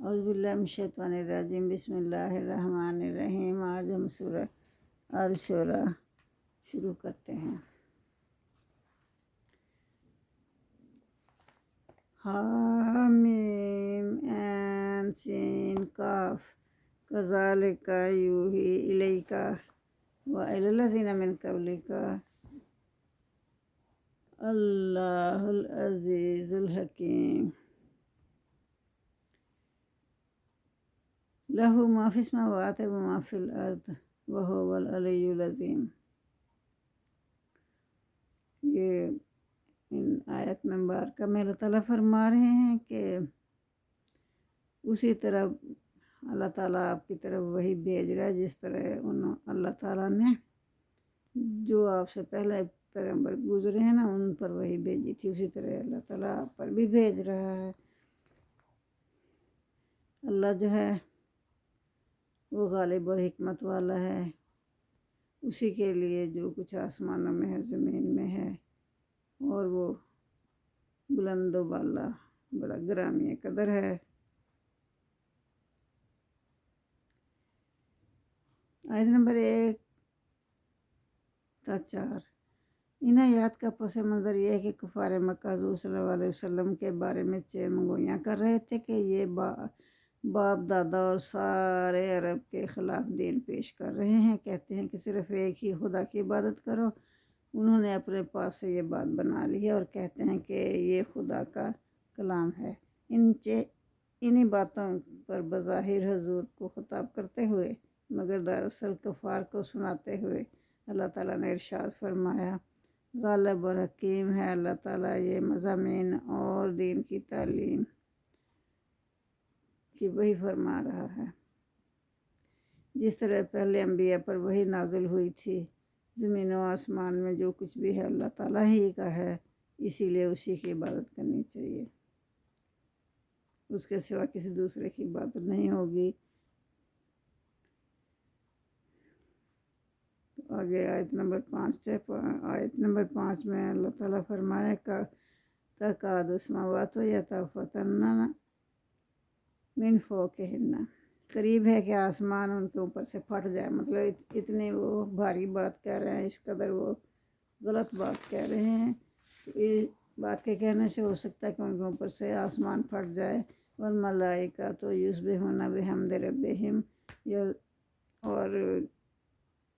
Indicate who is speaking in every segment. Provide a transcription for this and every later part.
Speaker 1: اعوذ باللہ من الشیطان الرجیم، بسم اللہ الرحمن الرحیم۔ آج ہم سورہ الشورى شروع کرتے ہیں۔ حامیم عین سین کاف کذالک یوحی الیک وإلی الذین من قبلک اللہ العزیز الحکیم۔ لہ ما فی السماوات و ما فی الارض وہو العلی العظیم۔ یہ ان آیت میں مبارکہ میں اللہ تعالیٰ فرما رہے ہیں کہ اسی طرح اللہ تعالیٰ آپ کی طرف وہی بھیج رہا ہے جس طرح اللہ تعالیٰ نے جو آپ سے پہلے پیغمبر گزرے ہیں نا ان پر وہی بھیجی تھی، اسی طرح اللہ تعالیٰ آپ پر بھی بھیج رہا ہے۔ اللہ جو ہے وہ غالب اور حکمت والا ہے، اسی کے لیے جو کچھ آسمانوں میں ہے زمین میں ہے، اور وہ بلند و بالا بڑا گرامی قدر ہے۔ آیت نمبر 1 تا 4۔ ان آیات کا پس منظر یہ ہے کہ کفار مکہ حضور صلی اللہ علیہ وسلم کے بارے میں چیمگوئیاں کر رہے تھے کہ یہ باپ دادا اور سارے عرب کے خلاف دین پیش کر رہے ہیں، کہتے ہیں کہ صرف ایک ہی خدا کی عبادت کرو۔ انہوں نے اپنے پاس سے یہ بات بنا لی ہے اور کہتے ہیں کہ یہ خدا کا کلام ہے۔ انہی باتوں پر بظاہر حضور کو خطاب کرتے ہوئے مگر دراصل کفار کو سناتے ہوئے اللہ تعالیٰ نے ارشاد فرمایا، غالب اور حکیم ہے اللہ تعالیٰ یہ مضامین اور دین کی تعلیم کی وحی فرما رہا ہے۔ جس طرح پہلے انبیاء پر وحی نازل ہوئی تھی، زمین و آسمان میں جو کچھ بھی ہے اللہ تعالیٰ ہی کا ہے، اسی لیے اسی کی عبادت کرنی چاہیے، اس کے سوا کسی دوسرے کی عبادت نہیں ہوگی۔ آگے آیت نمبر 5 میں اللہ تعالیٰ فرمایا تکاد السماوات یتفطرن من فوقہن، قریب ہے کہ آسمان ان کے اوپر سے پھٹ جائے، مطلب اتنے وہ بھاری بات کہہ رہے ہیں، اس قدر وہ غلط بات کہہ رہے ہیں۔ اس بات کے کہنے سے ہو سکتا ہے کہ ان کے اوپر سے آسمان پھٹ جائے۔ والملائکۃ یسبحون بحمد ربہم، اور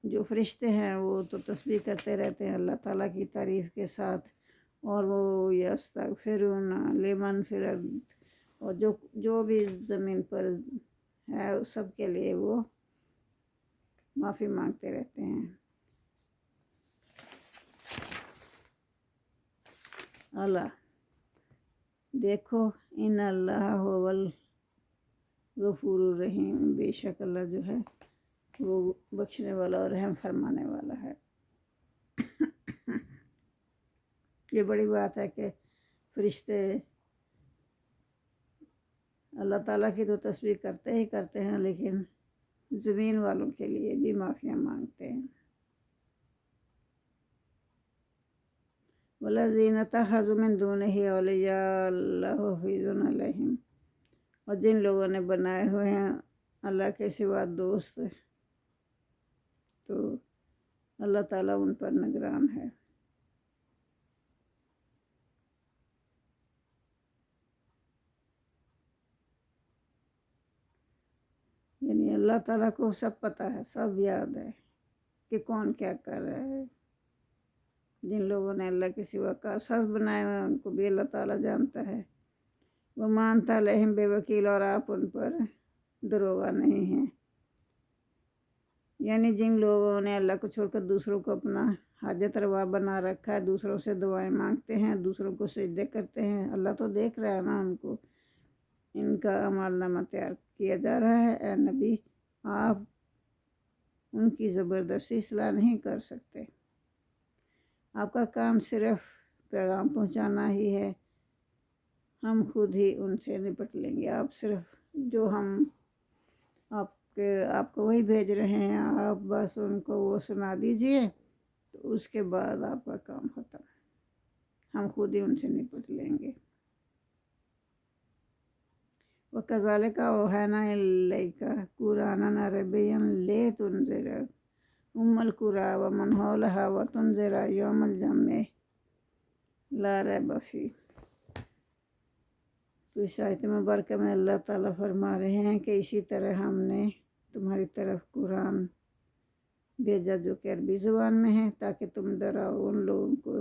Speaker 1: جو فرشتے ہیں وہ تو تسبیح کرتے رہتے ہیں اللہ تعالیٰ کی تعریف کے ساتھ، اور وہ یستغفرون لمن فی الارض، اور جو بھی زمین پر ہے اس سب کے لیے وہ معافی مانگتے رہتے ہیں۔ اللہ دیکھو، ان اللہ هو الغفور الرحیم، بے شک اللہ جو ہے وہ بخشنے والا اور رحم فرمانے والا ہے۔ یہ بڑی بات ہے کہ فرشتے اللہ تعالیٰ کی تو تسبیح کرتے ہی کرتے ہیں، لیکن زمین والوں کے لیے بھی معافیاں مانگتے ہیں۔ وَالَّذِينَ اتَّخَذُوا مِن دُونِهِ أَوْلِيَاءَ اللَّهُ حَفِيظٌ عَلَيْهِمْ، اور جن لوگوں نے بنائے ہوئے ہیں اللہ کے سوا دوست، تو اللہ تعالیٰ ان پر نگران ہے۔ یعنی اللہ تعالیٰ کو سب پتہ ہے، سب یاد ہے کہ کون کیا کر رہا ہے۔ جن لوگوں نے اللہ کے سوا کارساز بنائے ہوئے ہیں ان کو بھی اللہ تعالیٰ جانتا ہے۔ وَمَا أَنْتَ عَلَيْهِمْ بِوَكِيلٍ، اور آپ ان پر داروغہ نہیں ہیں۔ یعنی جن لوگوں نے اللہ کو چھوڑ کر دوسروں کو اپنا حاجت روا بنا رکھا ہے، دوسروں سے دعائیں مانگتے ہیں، دوسروں کو سجدے کرتے ہیں، اللہ تو دیکھ رہا ہے نا ان کو، ان کا اعمال نامہ تیار کیا جا رہا ہے۔ اے نبی، آپ ان کی زبردستی اصلاح نہیں کر سکتے، آپ کا کام صرف پیغام پہنچانا ہی ہے، ہم خود ہی ان سے نپٹ لیں گے۔ آپ صرف جو ہم آپ کو وہی بھیج رہے ہیں، آپ بس ان کو وہ سنا دیجئے، تو اس کے بعد آپ کا کام ختم، ہم خود ہی ان سے نپٹ لیں گے۔ وَكَذَلِكَ أَوْحَيْنَا إِلَيْكَ قُرْآنًا عَرَبِيًّا لِتُنذِرَ أُمَّ الْقُرَىٰ وَمَنْ حَوْلَهَا وَتُنذِرَ يَوْمَ الْجَمْعِ لَا رَيْبَ فِيهِ۔ تو اس آیت مبارکہ میں اللہ تعالیٰ فرما رہے ہیں کہ اسی طرح ہم نے تمہاری طرف قرآن بھیجا جو کہ عربی زبان میں ہے، تاکہ تم ڈراؤ ان لوگوں کو،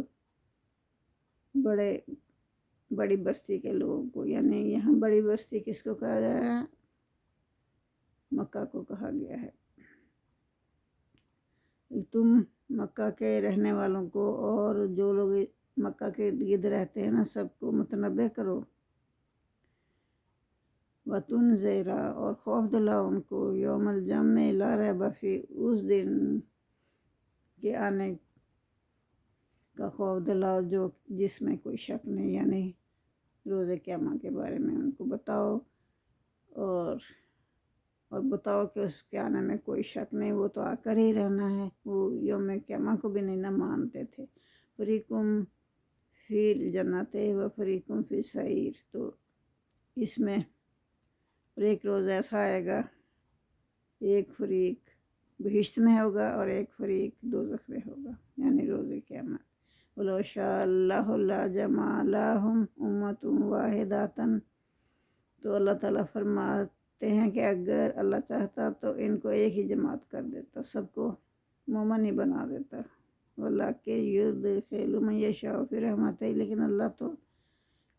Speaker 1: بڑی بستی کے لوگوں کو، یعنی یہاں بڑی بستی کس کو کہا گیا ہے؟ مکہ کو کہا گیا ہے۔ تم مکہ کے رہنے والوں کو اور جو لوگ مکہ کے ارد گرد رہتے ہیں نا، سب کو متنبہ کرو۔ وَتُنذِرَ اور خوف دلاؤ ان کو یوم الجمع لا ریب فیہ، اس دن کے آنے کا خوف دلاؤ جس میں کوئی شک نہیں، یعنی روز قیامت کے بارے میں ان کو بتاؤ، اور بتاؤ کہ اس کے آنے میں کوئی شک نہیں، وہ تو آ کر ہی رہنا ہے۔ وہ یوم قیامت کو بھی نہیں نہ مانتے تھے۔ فریقم فی الجنت و فریقم فی السعیر، تو اس میں ایک روز ایسا آئے گا، ایک فریق بہشت میں ہوگا اور ایک فریق دوزخ میں ہوگا، یعنی روز قیامت۔ وَلَوْ شَاءَ اللَّهُ لَجَمَعَ لَهُمْ أُمَّةً وَاحِدَةً، تو اللہ تعالیٰ فرماتے ہیں کہ اگر اللہ چاہتا تو ان کو ایک ہی جماعت کر دیتا، سب کو مومن ہی بنا دیتا۔ وَلَٰكِن يُدْخِلُ مَن يَشَاءُ فِي رَحْمَتِهِ، لیکن اللہ تو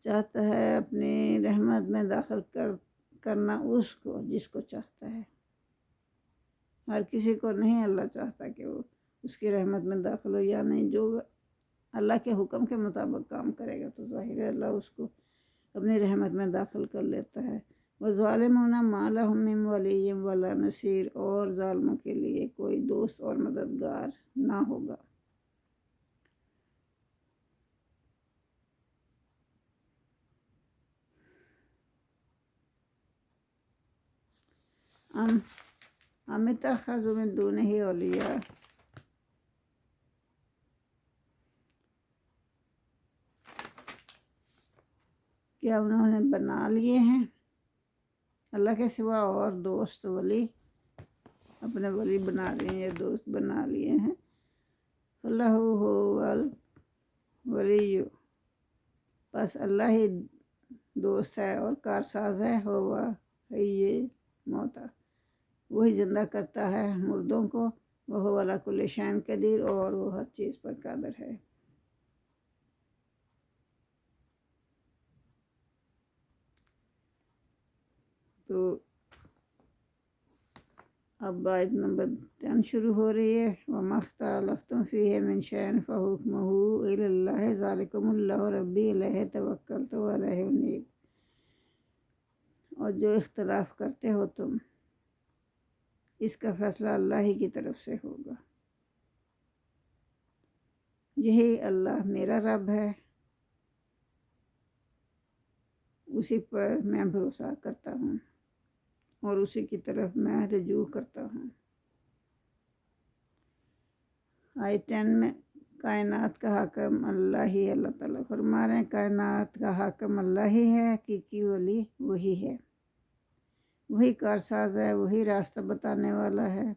Speaker 1: چاہتا ہے اپنی رحمت میں داخل کرنا اس کو جس کو چاہتا ہے۔ ہر کسی کو نہیں اللہ چاہتا کہ وہ اس کی رحمت میں داخل ہو، یا نہیں، جو اللہ کے حکم کے مطابق کام کرے گا تو ظاہر ہے اللہ اس کو اپنی رحمت میں داخل کر لیتا ہے۔ وَالظَّالِمُونَ مَا لَهُم مِّن وَلِيٍّ وَلَا نَصِيرٍ، اور ظالموں کے لیے کوئی دوست اور مددگار نہ ہوگا۔ أَمِ اتَّخَذُوا مِن دُونِهِ أَوْلِيَاءَ، کیا انہوں نے بنا لیے ہیں اللہ کے سوا اور دوست، ولی، اپنے ولی بنا لیے ہیں یا دوست بنا لیے ہیں۔ فَاللَّهُ هُوَ الْوَلِيُّ، بس اللہ ہی دوست ہے اور کارساز ہے۔ هُوَ حَيٌّ الْمَوْتَىٰ، وہی زندہ کرتا ہے مردوں کو۔ وَهُوَ عَلَىٰ كُلِّ شَيْءٍ قَدِيرٌ، اور وہ ہر چیز پر قادر ہے۔ تو اب آیت نمبر 10 شروع ہو رہی ہے۔ وَمَا اخْتَلَفْتُمْ فِيهِ مِنْ شَيْءٍ فَحُكْمُهُ إِلَى اللَّهِ ذَٰلِكُمُ اللَّهُ رَبِّي عَلَيْهِ تَوَكَّلْتُ وَإِلَيْهِ أُنِيبُ، اور جو اختلاف کرتے ہو تم، اس کا فیصلہ اللہ ہی کی طرف سے ہوگا۔ یہی اللہ میرا رب ہے، اسی پر میں بھروسہ کرتا ہوں اور اسی کی طرف میں رجوع کرتا ہوں۔ آیت 10 میں کائنات کا حاکم اللہ ہی، اللہ تعالیٰ فرما رہے ہیں کائنات کا حاکم اللہ ہی ہے، حقیقی ولی وہی ہے، وہی کارساز ہے، وہی راستہ بتانے والا ہے۔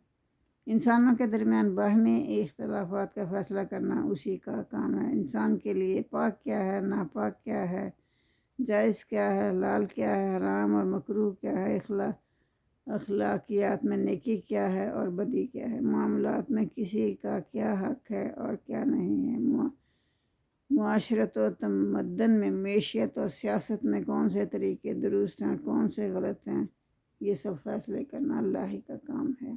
Speaker 1: انسانوں کے درمیان باہمی اختلافات کا فیصلہ کرنا اسی کا کام ہے۔ انسان کے لیے پاک کیا ہے، ناپاک کیا ہے، جائز کیا ہے، حلال کیا ہے، حرام اور مکروہ کیا ہے، اخلاقیات میں نیکی کیا ہے اور بدی کیا ہے، معاملات میں کسی کا کیا حق ہے اور کیا نہیں ہے، معاشرت و تمدن میں، معیشت اور سیاست میں کون سے طریقے درست ہیں اور کون سے غلط ہیں، یہ سب فیصلے کرنا اللہ ہی کا کام ہے۔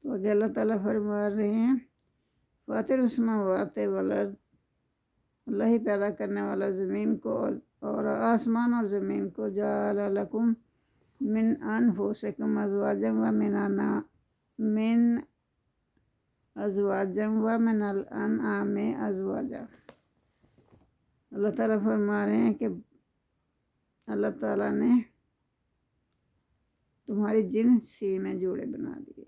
Speaker 1: تو آگے اللہ تعالیٰ فرما رہے ہیں فاطر السماوات والارض، اللہ ہی پیدا کرنے والا زمین کو اور آسمان اور زمین کو، جعل لکم من انفسکم ازواجا ومن الانعام ازواجا۔ اللہ تعالیٰ فرما رہے ہیں کہ اللہ تعالیٰ نے تمہاری جنسی میں جوڑے بنا دیے،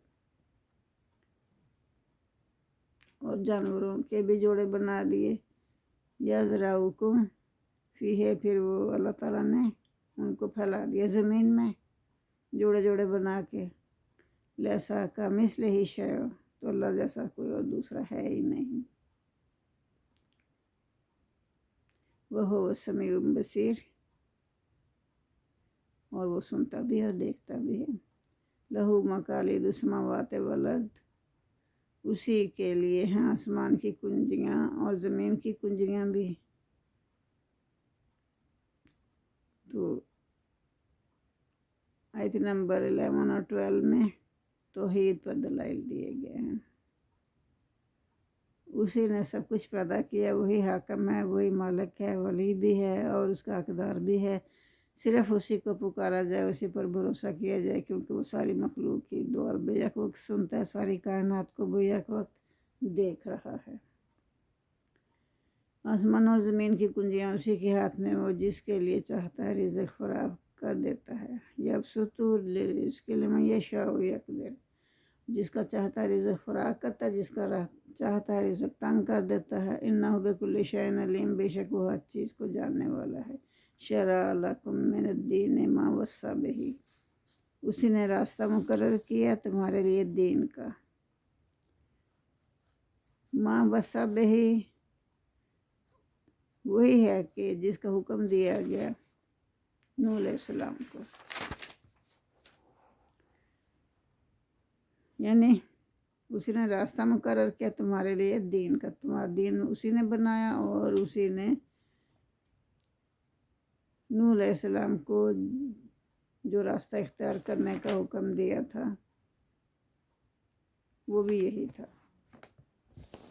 Speaker 1: اور جانوروں کے بھی جوڑے بنا دیے. یزرعکم فیہ، پھر وہ اللہ تعالیٰ نے ان کو پھیلا دیا زمین میں جوڑے جوڑے بنا کے. لیسا کمثلہ شیء، تو اللہ جیسا کوئی اور دوسرا ہے ہی نہیں. وہو السمیع البصیر، اور وہ سنتا بھی ہے اور دیکھتا بھی ہے. لہو مقالید السماوات والارض، اسی کے لیے ہیں آسمان کی کنجیاں اور زمین کی کنجیاں بھی. تو آیت نمبر 11 اور 12 میں توحید پر دلائل دیے گئے ہیں. اسی نے سب کچھ پیدا کیا، وہی حاکم ہے، وہی مالک ہے، ولی بھی ہے اور اس کا حقدار بھی ہے. صرف اسی کو پکارا جائے، اسی پر بھروسہ کیا جائے، کیونکہ وہ ساری مخلوق کی دعا بے یک وقت سنتا ہے، ساری کائنات کو بے یک وقت دیکھ رہا ہے. آسمان اور زمین کی کنجیاں اسی کے ہاتھ میں، وہ جس کے لیے چاہتا ہے رزق فراہم کر دیتا ہے. یبسط الرزق لمن یشاء ویقدر، جس کا چاہتا ہے رزق فراہم کرتا ہے، جس کا چاہتا ہے رزق تنگ کر دیتا ہے. انہ بکل شیء علیم، بے شک وہ ہر چیز کو جاننے والا ہے. شرع لکم من الدین ما وصی بہ، اسی نے راستہ مقرر کیا تمہارے لیے دین کا. ما وصی بہ وہی ہے کہ جس کا حکم دیا گیا نوح علیہ السلام کو. یعنی اسی نے راستہ مقرر کیا تمہارے لیے دین کا، تمہارا دین اسی نے بنایا، اور اسی نے نوح علیہ السلام کو جو راستہ اختیار کرنے کا حکم دیا تھا وہ بھی یہی تھا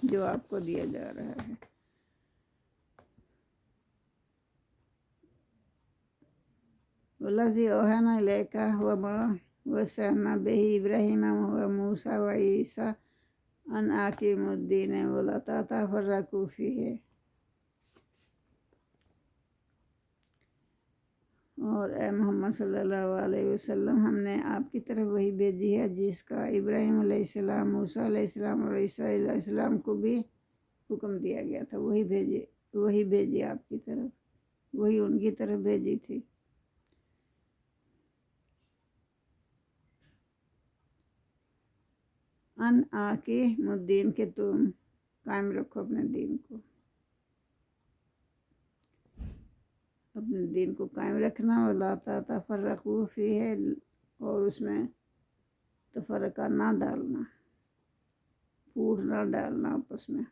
Speaker 1: جو آپ کو دیا جا رہا ہے. والذی اوحینا الیک وما وصینا بہ ابراہیم وموسیٰ وعیسیٰ ان اقیموا الدین ولا تتفرقوا فیہ. اور اے محمد صلی اللہ علیہ وسلم، ہم نے آپ کی طرف وہی بھیجی ہے جس کا ابراہیم علیہ السلام، موسیٰ علیہ السلام اور عیسیٰ علیہ السلام کو بھی حکم دیا گیا تھا. وہی بھیجی آپ کی طرف، وہی ان کی طرف بھیجی تھی. ان اقیموا الدین، کہ تم قائم رکھو اپنے دین کو، اپنے دین کو قائم رکھنا. ولا تتفرقوا فیہ، اور اس میں تفرقہ نہ ڈالنا، پھوٹ نہ ڈالنا آپس میں.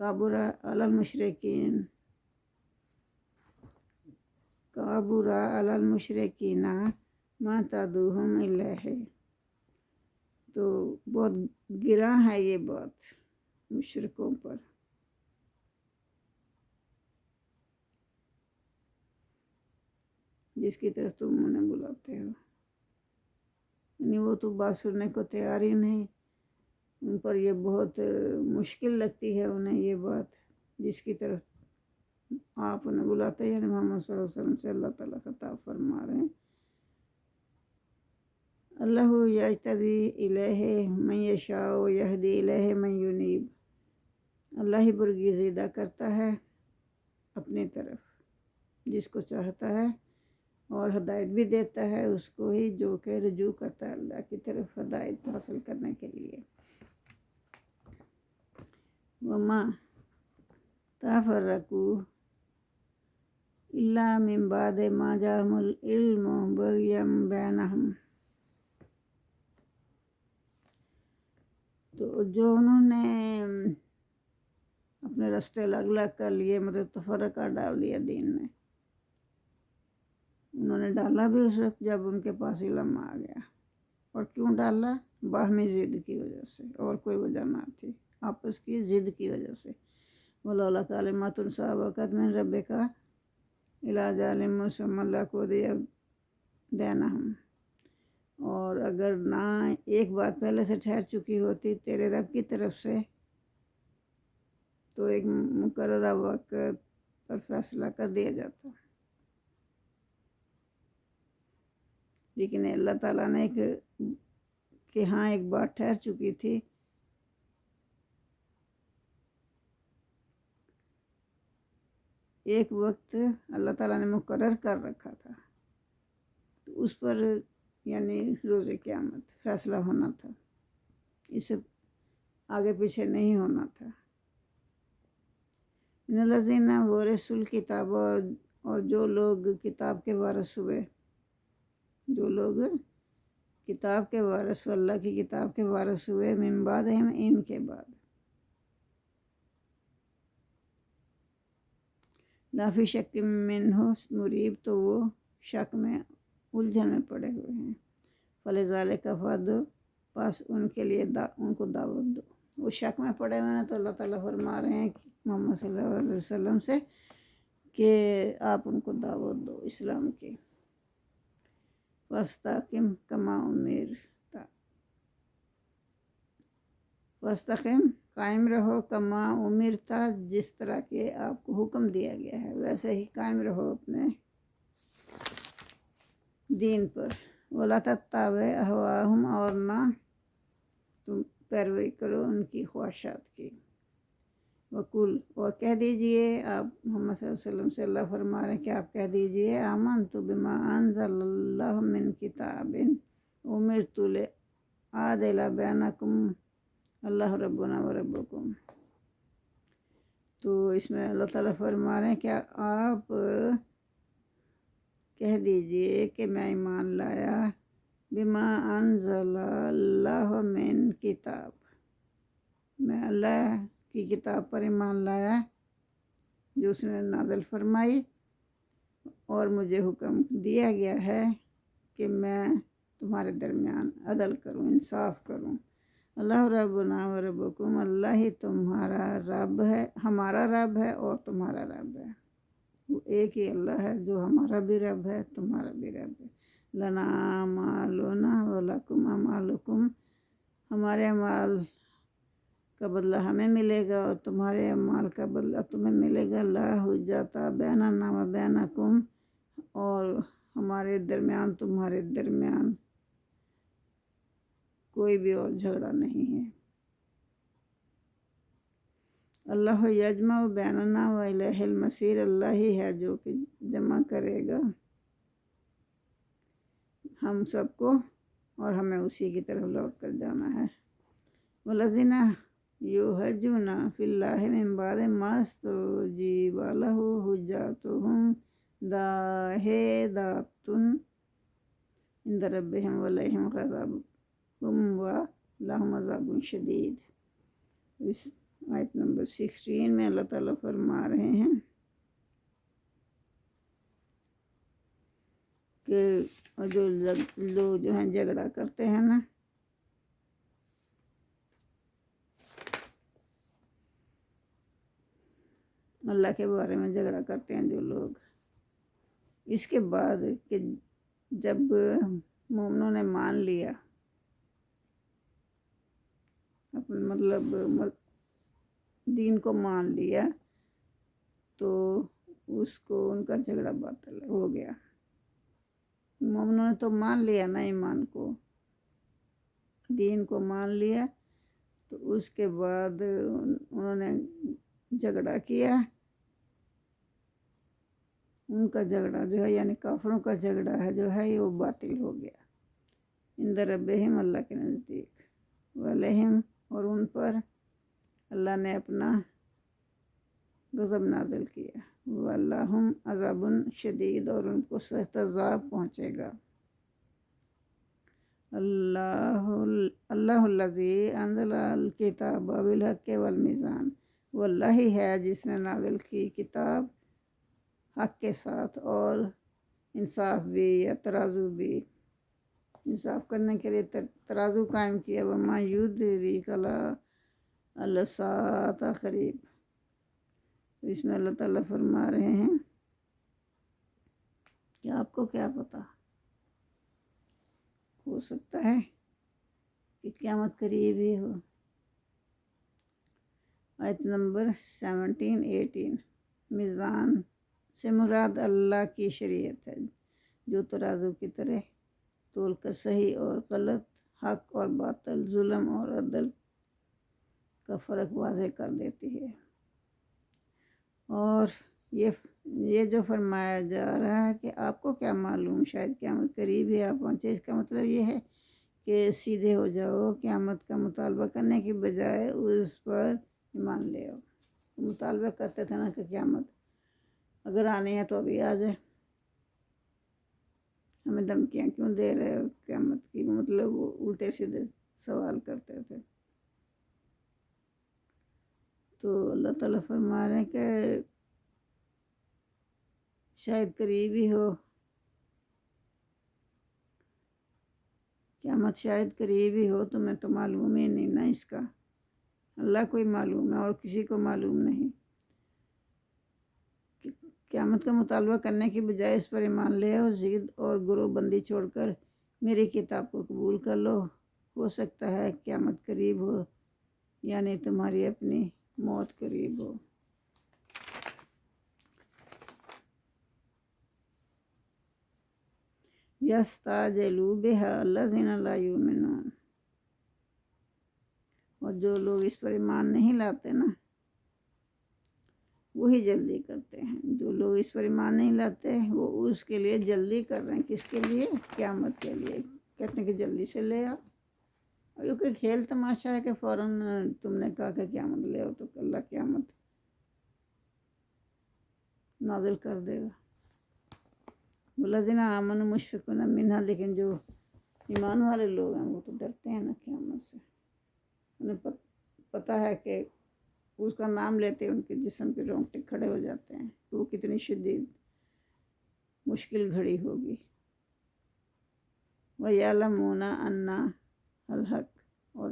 Speaker 1: کبر علی المشرکین ما تدعوہم الیہ، تو بہت گراں ہے یہ بات مشرکوں پر. جس کی طرف تم انہیں بلاتے ہو، یعنی وہ تو بات سننے کو تیار ہی نہیں. ان پر یہ بہت مشکل لگتی ہے انہیں یہ بات جس کی طرف آپ انہیں بلاتے ہیں. یعنی محمد صلی اللہ علیہ وسلم سے اللہ تعالیٰ خطاب فرما رہے ہیں. اللہ یجتبی الیہ من یشاء ویہدی الیہ من ینیب، اللہ ہی برگزیدہ کرتا ہے اپنی طرف جس کو چاہتا ہے، اور ہدایت بھی دیتا ہے اس کو ہی جو کہ رجوع کرتا ہے اللہ کی طرف ہدایت حاصل کرنے کے لیے. وما تفرقوا الا من بعد ما جاءهم العلم بغیا بینہم، تو جو انہوں نے اپنے راستے الگ الگ کر لیے، مطلب تفرقہ ڈال دیا دین میں، انہوں نے ڈالا بھی اس وقت جب ان کے پاس علم آ گیا. اور کیوں ڈالا؟ باہمی ضد کی وجہ سے، اور کوئی وجہ نہ تھی، آپس کی ضد کی وجہ سے. ولولا کلمۃ سبقت من ربک الی اجل مسمى لقضی بینہم، اور اگر نہ ایک بات پہلے سے ٹھہر چکی ہوتی تیرے رب کی طرف سے تو ایک مقررہ وقت پر فیصلہ کر دیا جاتا. لیکن اللہ تعالیٰ نے ایک کہ ہاں ایک بار ٹھہر چکی تھی، ایک وقت اللہ تعالیٰ نے مقرر کر رکھا تھا، تو اس پر یعنی روز قیامت فیصلہ ہونا تھا، اس سے آگے پیچھے نہیں ہونا تھا۔ ان الذین ورثوا الکتاب، اور جو لوگ کتاب کے وارث ہوئے، جو لوگ کتاب کے وارث، اللہ کی کتاب کے وارث ہوئے، من بعدہم، ان کے بعد، لا فی شک منہ مریب، تو وہ شک میں الجھن میں پڑے ہوئے ہیں، فلذالک فادعو، پس ان کے لیے ان کو دعوت دو۔ وہ شک میں پڑے ہوئے ہیں، تو اللہ تعالیٰ فرما رہے ہیں محمد صلی اللہ علیہ وسلم سے کہ آپ ان کو دعوت دو اسلام کی۔ وَاسْتَقِمْ كَمَا أُمِرْتَ، وَاسْتَقِمْ، قائم رہو، کما امرتا، جس طرح کہ آپ کو حکم دیا گیا ہے ویسے ہی قائم رہو اپنے دین پر۔ وَلَا تَتَّبِعْ أَهْوَاءَهُمْ، اور نہ تم پیروی کرو ان کی خواہشات کی۔ وَقُلْ، اور کہہ دیجئے، آپ محمد صلی اللہ علیہ وسلم سے اللہ فرما رہے ہیں کہ آپ کہہ دیجئے، آمنت بما انزل اللہ من کتاب امرت لأعدل بینکم اللہ ربنا و ربکم۔ تو اس میں اللہ تعالیٰ فرما رہے ہیں کہ آپ کہہ دیجئے کہ میں ایمان لایا بما انزل اللہ من کتاب، میں اللہ کی کتاب پر ایمان لایا جو اس نے نازل فرمائی، اور مجھے حکم دیا گیا ہے کہ میں تمہارے درمیان عدل کروں، انصاف کروں۔ اللہ ربنا و ربکم، اللہ ہی تمہارا رب ہے، ہمارا رب ہے اور تمہارا رب ہے۔ وہ ایک ہی اللہ ہے جو ہمارا بھی رب ہے، تمہارا بھی رب ہے۔ لنا اعمالنا ولکم اعمالکم، ہمارے اعمال کا بدلہ ہمیں ملے گا اور تمہارے اعمال کا بدلہ تمہیں ملے گا۔ لا حجت بیننا و بینکم، اور ہمارے درمیان تمہارے درمیان کوئی بھی اور جھگڑا نہیں ہے۔ اللہ یجمع بیننا و الیہ المصیر، اللہ ہی ہے جو کہ جمع کرے گا ہم سب کو، اور ہمیں اسی کی طرف لوٹ کر جانا ہے۔ والذین یحجون فی اللہ من بعد ما استجیب لہ حجتہم داحضۃ عند ربہم ولیہم غضب ولہم عذاب شدید۔ اس آیت نمبر 16 میں اللہ تعالیٰ فرما رہے ہیں کہ جو لوگ جو ہیں جھگڑا کرتے ہیں نا، اللہ کے بارے میں جھگڑا کرتے ہیں جو لوگ، اس کے بعد کہ جب مومنوں نے مان لیا، مطلب دین کو مان لیا، تو اس کو ان کا جھگڑا باطل ہو گیا۔ مومنوں نے تو مان لیا نا ایمان کو، دین کو مان لیا، تو اس کے بعد انہوں نے جھگڑا کیا، ان کا جھگڑا جو ہے یعنی کافروں کا جھگڑا ہے جو ہے وہ باطل ہو گیا۔ عند ربہم، اللہ کے نزدیک، ولیہم، اور ان پر اللہ نے اپنا غضب نازل کیا، ولہم عذاب شدید، اور ان کو سخت عذاب پہنچے گا۔ اللہ الذی انزل الکتاب بالحق والمیزان، وہ اللہ ہی ہے جس نے نازل کی کتاب حق کے ساتھ اور انصاف بھی، یا ترازو بھی، انصاف کرنے کے لیے ترازو قائم کیا۔ وما یدریک لعل الساعۃ قریب، اس میں اللہ تعالیٰ فرما رہے ہیں کہ آپ کو کیا پتہ، ہو سکتا ہے کہ قیامت قریب ہی ہو۔ آیت نمبر 17-18، میزان سے مراد اللہ کی شریعت ہے جو ترازو کی طرح تول کر صحیح اور غلط حق اور باطل، ظلم اور عدل کا فرق واضح کر دیتی ہے۔ اور یہ جو فرمایا جا رہا ہے کہ آپ کو کیا معلوم، شاید قیامت قریب ہی آپ پہنچے، اس کا مطلب یہ ہے کہ سیدھے ہو جاؤ، قیامت کا مطالبہ کرنے کی بجائے اس پر ایمان لے آؤ۔ مطالبہ کرتے تھے نا کہ قیامت اگر آنی ہے تو ابھی آ جائے، ہمیں دھمکیاں کیوں دے رہے ہو قیامت کی، مطلب وہ الٹے سیدھے سوال کرتے تھے۔ تو اللہ تعالیٰ فرما رہے ہیں کہ شاید قریب ہی ہو، قیامت شاید قریب ہی ہو، تمہیں تو معلوم ہی نہیں نا اس کا، اللہ کو ہی معلوم ہے اور کسی کو معلوم نہیں۔ قیامت کا مطالبہ کرنے کی بجائے اس پر ایمان لے آؤ، ضد اور گروہ بندی چھوڑ کر میری کتاب کو قبول کر لو، ہو سکتا ہے قیامت قریب ہو، یعنی تمہاری اپنی موت قریب ہو۔ یستعجلوا بہا الذین لا یؤمنون، اور جو لوگ اس پر ایمان نہیں لاتے نا وہی جلدی کرتے ہیں، جو لوگ اس پر ایمان نہیں لاتے وہ اس کے لیے جلدی کر رہے ہیں، کس کے لیے؟ قیامت کے لیے، کہتے ہیں کہ جلدی سے لے آؤ۔ کیونکہ کھیل تماشا ہے کہ فوراً تم نے کہا کہ قیامت لے آؤ تو اللہ قیامت نازل کر دے گا۔ والذین آمنوا مشفقون منہا، لیکن جو ایمان والے لوگ ہیں وہ تو ڈرتے ہیں نا قیامت سے، انہیں پتہ ہے کہ اس کا نام لیتے ان کے جسم کے رونگٹے کھڑے ہو جاتے ہیں کہ وہ کتنی شدید مشکل گھڑی ہوگی۔ وَيَعْلَمُونَ أَنَّ الْحَقَّ، اور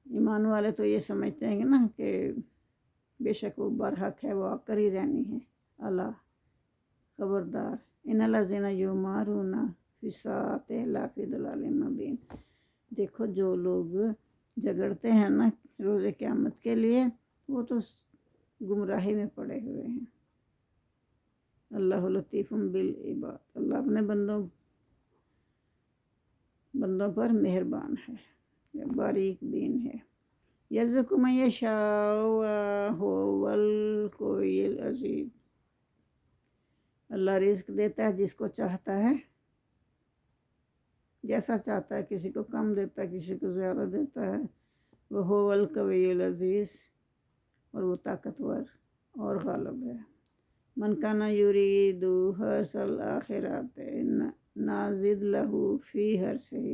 Speaker 1: ایمان والے تو یہ سمجھتے ہیں کہ نا کہ بے شک وہ برحق ہے، وہ آ کر ہی رہنی ہے۔ اللہ خبردار، ان الذین یمارون فی الساعۃ لفی ضلال مبین، دیکھو جو لوگ جھگڑتے ہیں نا روز قیامت کے لیے وہ تو گمراہی میں پڑے ہوئے ہیں۔ اللہ لطیف بالعباد، اللہ اپنے بندوں پر مہربان ہے، باریک بین ہے۔ یرزق من یشاء وہو القوی العزیز، اللہ رزق دیتا ہے جس کو چاہتا ہے، جیسا چاہتا ہے، کسی کو کم دیتا ہے، کسی کو زیادہ دیتا ہے۔ وہو القوی العزیز، اور وہ طاقتور اور غالب ہے۔ من کان یرید حرث الآخرۃ نزد لہ فی حرثہ،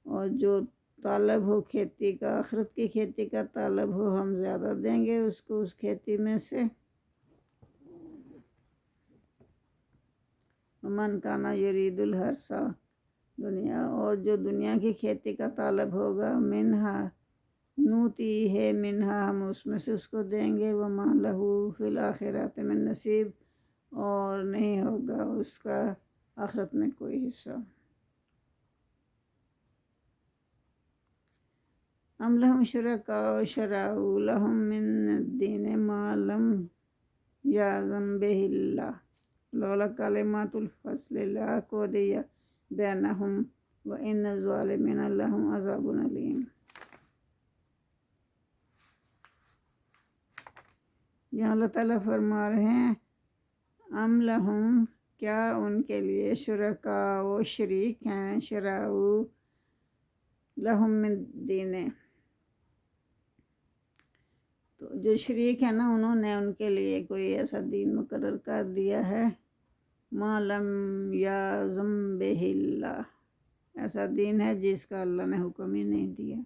Speaker 1: اور جو طالب ہو کھیتی کا، آخرت کی کھیتی کا طالب ہو، ہم زیادہ دیں گے اس کو اس کھیتی میں سے۔ من کان یرید الحرث دنیا، اور جو دنیا کی کھیتی کا طالب ہوگا، منہا نوتی ہے، منہا ہم اس میں سے اس کو دیں گے، وما لہ فی الآخرۃ من نصیب، اور نہیں ہوگا اس کا آخرت میں کوئی حصہ۔ ام لہم شرکاء شرعوا لہم من الدین ما لم یأذن بہ اللہ لولا کلمات الفصل لقضی بینہم وان الظالمین لہم عذاب علیم۔ یہاں اللہ تعالیٰ فرما رہے ہیں ام لہم، کیا ان کے لیے شرکاء و شریک ہیں، شرعوا لہم من الدین، تو جو شریک ہے نا انہوں نے ان کے لیے کوئی ایسا دین مقرر کر دیا ہے، ما لم یأذن بہ اللہ، ایسا دین ہے جس کا اللہ نے حکم ہی نہیں دیا،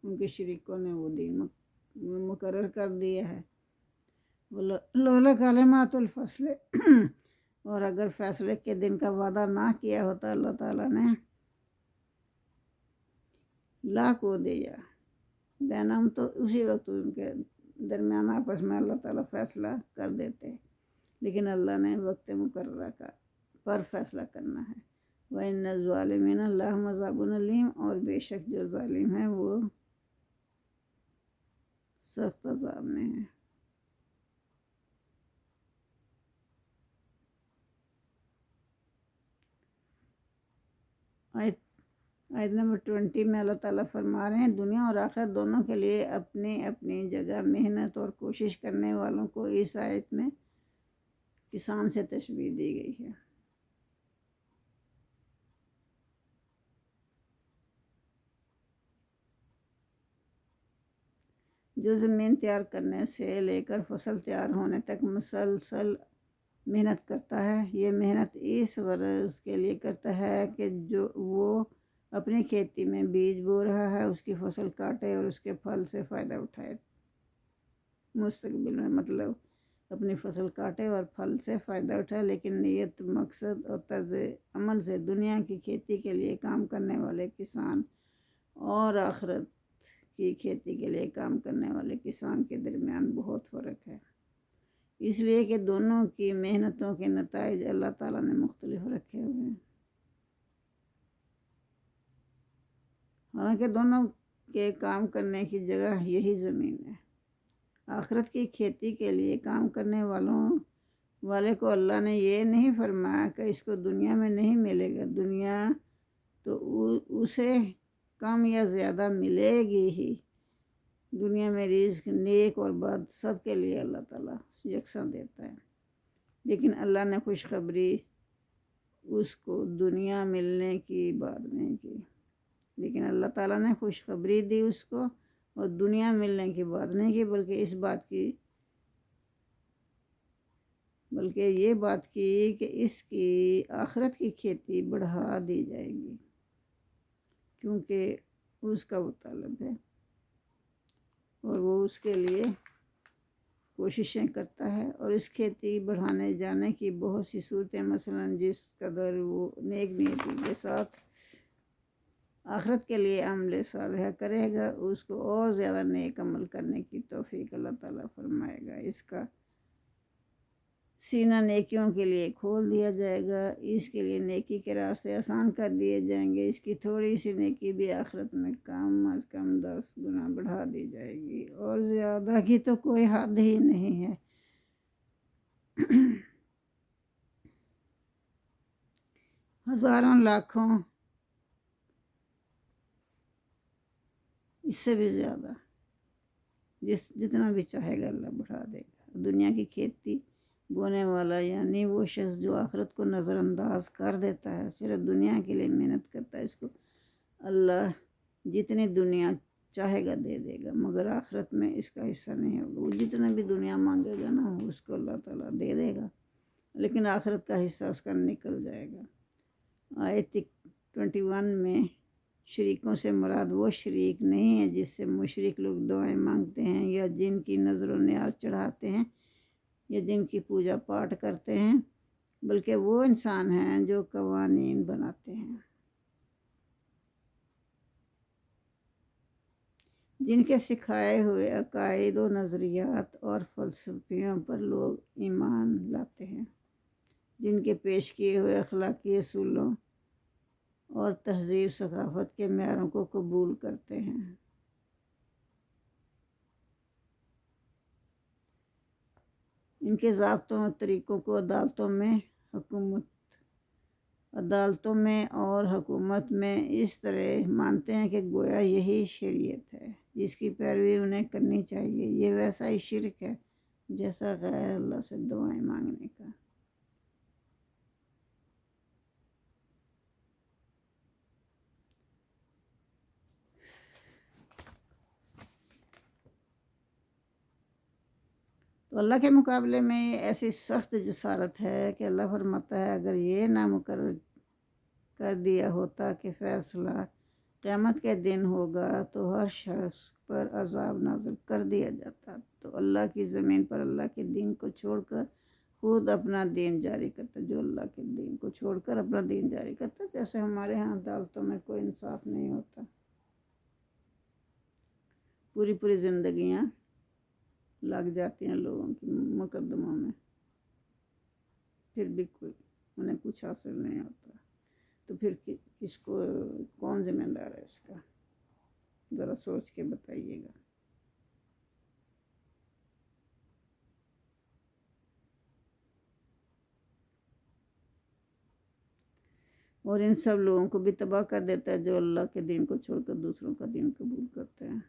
Speaker 1: ان کے شریکوں نے وہ دین مقرر کر دیا ہے۔ لولا کلمات الفصل، اور اگر فیصلے کے دن کا وعدہ نہ کیا ہوتا اللہ تعالیٰ نے، لا کو دیا بینہم، تو اسی وقت ان کے درمیان آپس میں اللہ تعالیٰ فیصلہ کر دیتے، لیکن اللہ نے وقت مقررہ کا پر فیصلہ کرنا ہے۔ وَإِنَّ الظَّالِمِينَ لَهُمْ عَذَابٌ أَلِيمٌ، اور بے شک جو ظالم ہیں وہ سخت عذاب میں ہیں۔ آیت آیت نمبر 20 میں اللہ تعالیٰ فرما رہے ہیں دنیا اور آخرت دونوں کے لیے اپنی اپنی جگہ محنت اور کوشش کرنے والوں کو اس آیت میں کسان سے تشبیہ دی گئی ہے۔ جو زمین تیار کرنے سے لے کر فصل تیار ہونے تک مسلسل محنت کرتا ہے، یہ محنت اس غرض کے لیے کرتا ہے کہ جو وہ اپنی کھیتی میں بیج بو رہا ہے اس کی فصل کاٹے اور اس کے پھل سے فائدہ اٹھائے۔ مستقبل میں مطلب اپنی فصل کاٹے اور پھل سے فائدہ اٹھائے، لیکن نیت، مقصد اور طرز عمل سے دنیا کی کھیتی کے لیے کام کرنے والے کسان اور آخرت کی کھیتی کے لیے کام کرنے والے کسان کے درمیان بہت فرق ہے، اس لیے کہ دونوں کی محنتوں کے نتائج اللہ تعالیٰ نے مختلف رکھے ہوئے ہیں۔ حالانکہ دونوں کے کام کرنے کی جگہ یہی زمین ہے۔ آخرت کی کھیتی کے لیے کام کرنے والے کو اللہ نے یہ نہیں فرمایا کہ اس کو دنیا میں نہیں ملے گا، دنیا تو اسے کم یا زیادہ ملے گی ہی۔ دنیا میں رزق نیک اور بد سب کے لیے اللہ تعالیٰ یکساں دیتا ہے، لیکن اللہ نے خوشخبری اس کو دنیا ملنے کی بات نہیں کی، لیکن اللہ تعالیٰ نے خوشخبری دی اس کو اور دنیا ملنے کی بات نہیں کی، بلکہ یہ بات کی کہ اس کی آخرت کی کھیتی بڑھا دی جائے گی، کیونکہ اس کا وہ طالب ہے اور وہ اس کے لیے کوششیں کرتا ہے، اور اس کھیتی بڑھانے جانے کی بہت سی صورتیں، مثلا جس قدر وہ نیک نیتی کے ساتھ آخرت کے لیے عمل صالحہ کرے گا، اس کو اور زیادہ نیک عمل کرنے کی توفیق اللہ تعالیٰ فرمائے گا۔ اس کا سینہ نیکیوں کے لیے کھول دیا جائے گا، اس کے لیے نیکی کے راستے آسان کر دیے جائیں گے، اس کی تھوڑی سی نیکی بھی آخرت میں کم از کم 10 گنا بڑھا دی جائے گی، اور زیادہ کی تو کوئی حد ہی نہیں ہے۔ ہزاروں لاکھوں، اس سے بھی زیادہ، جتنا بھی چاہے گا اللہ بڑھا دے گا۔ دنیا کی کھیتی بونے والا یعنی وہ شخص جو آخرت کو نظر انداز کر دیتا ہے، صرف دنیا کے لیے محنت کرتا ہے، اس کو اللہ جتنی دنیا چاہے گا دے دے گا، مگر آخرت میں اس کا حصہ نہیں ہوگا۔ وہ جتنا بھی دنیا مانگے گا نا اس کو اللہ تعالیٰ دے دے گا، لیکن آخرت کا حصہ اس کا نکل جائے گا۔ آیت 21 میں شریکوں سے مراد وہ شریک نہیں ہے جس سے مشرک لوگ دعائیں مانگتے ہیں یا جن کی نظر و نیاز چڑھاتے ہیں یا جن کی پوجا پاٹ کرتے ہیں، بلکہ وہ انسان ہیں جو قوانین بناتے ہیں، جن کے سکھائے ہوئے عقائد و نظریات اور فلسفیوں پر لوگ ایمان لاتے ہیں، جن کے پیش کیے ہوئے اخلاقی اصولوں اور تہذیب ثقافت کے معیاروں کو قبول کرتے ہیں۔ ان کے ضابطوں اور طریقوں کو عدالتوں میں اور حکومت میں اس طرح مانتے ہیں کہ گویا یہی شریعت ہے جس کی پیروی انہیں کرنی چاہیے۔ یہ ویسا ہی شرک ہے جیسا غیر اللہ سے دعائیں مانگنے کا۔ تو اللہ کے مقابلے میں ایسی سخت جسارت ہے کہ اللہ فرماتا ہے اگر یہ نہ مقرر کر دیا ہوتا کہ فیصلہ قیامت کے دن ہوگا تو ہر شخص پر عذاب نازل کر دیا جاتا، تو اللہ کی زمین پر اللہ کے دین کو چھوڑ کر خود اپنا دین جاری کرتا، جو اللہ کے دین کو چھوڑ کر اپنا دین جاری کرتا۔ جیسے ہمارے ہاں عدالتوں میں کوئی انصاف نہیں ہوتا، پوری زندگیاں لگ جاتی ہیں لوگوں کی مقدموں میں، پھر بھی انہیں کچھ حاصل نہیں ہوتا، تو پھر کون ذمہ دار ہے اس کا؟ ذرا سوچ کے بتائیے گا۔ اور ان سب لوگوں کو بھی تباہ کر دیتا ہے جو اللہ کے دین کو چھوڑ کر دوسروں کا دین قبول کرتے ہیں۔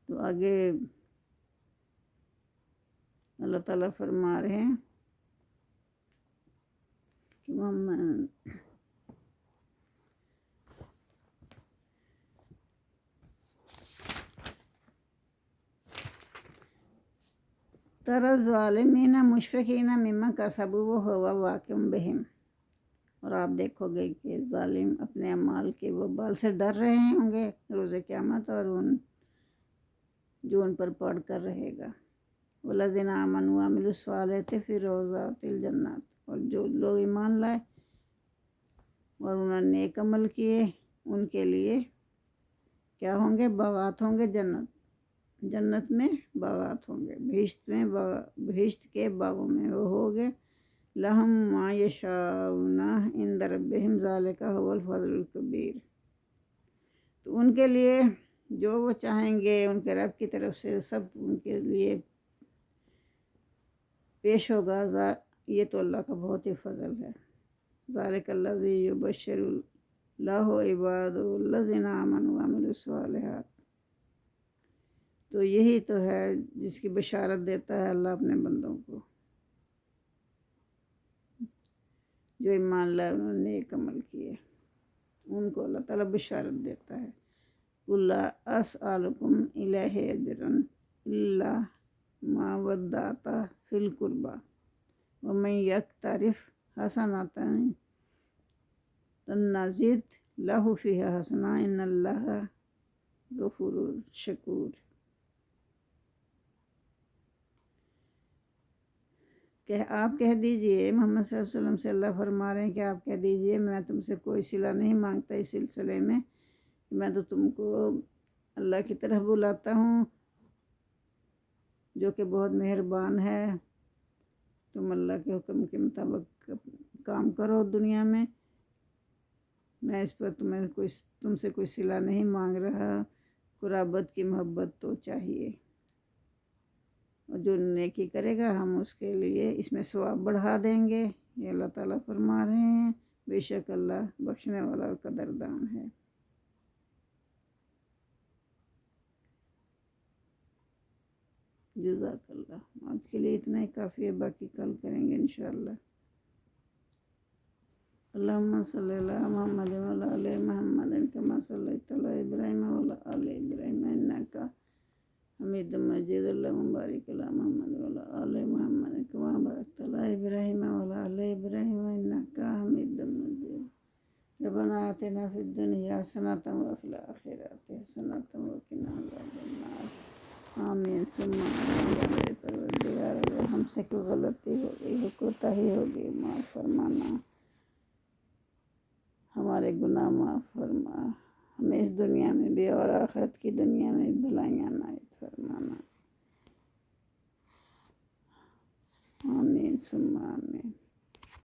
Speaker 1: تو آگے اللہ تعالیٰ فرما رہے ہیں کہ ترى الظالمین مشفقین مما کسبوا وهو واقع بهم، اور آپ دیکھو گے کہ ظالم اپنے اعمال کے وبال سے ڈر رہے ہوں گے روز قیامت، اور جو ان پر پڑ کر رہے گا۔ والذین آمنوا وعملوا الصالحات فی روضات الجنات، اور جو لوگ ایمان لائے اور انہوں نے نیک عمل کیے ان کے لیے کیا ہوں گے؟ باغات ہوں گے، جنت میں باغات ہوں گے، بہشت کے باغوں میں وہ ہوگے۔ لہم ما یشاؤون عند ربہم ذالک هو الفضل الکبیر، تو ان کے لیے جو وہ چاہیں گے ان کے رب کی طرف سے سب ان کے لیے پیش ہوگا۔ یہ تو اللہ کا بہت ہی فضل ہے۔ ذالک الذی یبشر اللہ عبادہ الذین آمنوا وعملوا الصالحات، تو یہی تو ہے جس کی بشارت دیتا ہے اللہ اپنے بندوں کو جو ایمان لائے، انہوں نے نیک عمل کیے، ان کو اللہ تعالیٰ بشارت دیتا ہے۔ قُل لا اسألکم علیہ اجرا الا مودۃ فی القربی ومن یقترف حسنۃ نزد لہ فیہا حسنۃ ان اللہ غفور شکور۔ کہ آپ کہہ دیجئے، محمد صلی اللہ علیہ وسلم سے اللہ فرما رہے ہیں کہ آپ کہہ دیجئے میں تم سے کوئی صلہ نہیں مانگتا اس سلسلے میں، میں تو تم کو اللہ کی طرف بلاتا ہوں جو کہ بہت مہربان ہے۔ تم اللہ کے حکم کے مطابق کام کرو دنیا میں، میں اس پر تم سے کوئی صلہ نہیں مانگ رہا۔ قرابت کی محبت تو چاہیے، اور جو نیکی کرے گا ہم اس کے لیے اس میں ثواب بڑھا دیں گے۔ یہ اللہ تعالیٰ فرما رہے ہیں، بے شک اللہ بخشنے والا اور قدردان ہے۔ جزاک اللہ۔ آج کے لیے اتنا ہی کافی ہے، باقی کل کریں گے انشاءاللہ۔ اللہم صلی علی محمد وعلی آل محمد کما صلیت علی ابراہیم وعلی آل ابراہیم انک حمید مجید۔ اللہم بارک علی محمد وعلی آل محمد کما بارکت علی ابراہیم وعلی آل ابراہیم انک حمید مجید۔ ربنا آتنا فی الدنیا حسنۃ وفی الآخرۃ حسنۃ وقنا عذاب النار۔ آمین ثم آمین۔ میرے پروردگار اگر ہم سے کوئی غلطی ہو گئی، کوتاہی ہو گئی، معاف فرمانا، ہمارے گناہ معاف فرما، ہمیں اس دنیا میں بھی اور آخرت کی دنیا میں بھی بھلائیاں